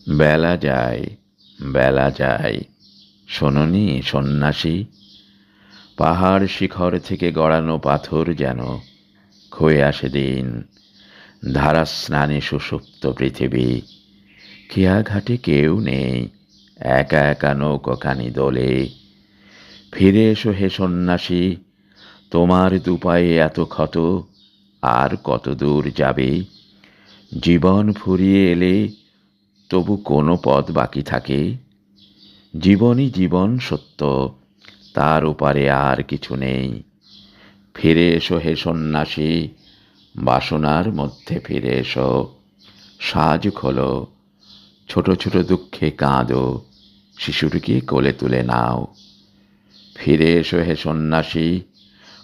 বেলা যায়, বেলা যায়, শোনোনি সন্ন্যাসী? পাহাড় শিখর থেকে গড়ানো পাথর যেন ক্ষয়ে আসে দিন, ধারা স্নানে সুষুপ্ত পৃথিবী। খেয়াঘাটে কেউ নেই, একা একা নৌকোখানি দোলে। ফিরে এসো হে সন্ন্যাসী, তোমার দুপায়ে এত ক্ষত, আর কত দূর যাবে? জীবন ফুরিয়ে এলে তবু কোনো পথ বাকি থাকে? জীবনই জীবন সত্য, তার ওপারে আর কিছু নেই। ফিরে এসো হে সন্ন্যাসী, বাসনার মধ্যে ফিরে এসো। সাজ খোলো, ছোট ছোট দুঃখে কাঁদো, শিশুটিকে কোলে তুলে নাও। ফিরে এসো হে সন্ন্যাসী,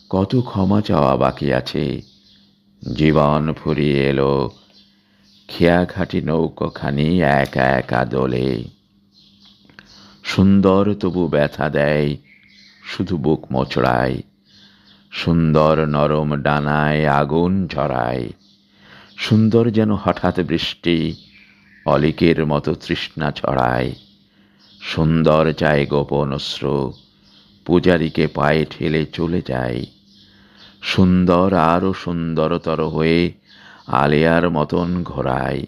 কত ক্ষমা চাওয়া বাকি আছে। জীবন ফুরিয়ে এলো, খেয়াঘাটি নৌকোখানি একা একা দোলে। সুন্দর তবু ব্যথা দেয়, শুধু বুক মোচড়ায়। সুন্দর নরম ডানায় আগুন ঝরায়। সুন্দর যেন হঠাৎ বৃষ্টি, অলিকের মতো তৃষ্ণা ছড়ায়। সুন্দর চায় গোপন অশ্রু, পূজারীকে পায়ে ঠেলে চলে যায়। সুন্দর আরো সুন্দরতর হয়ে আলেয়ার মতন ঘোরায়।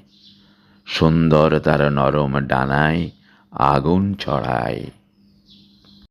সুন্দর তার নরম ডানায় আগুন ছড়ায়।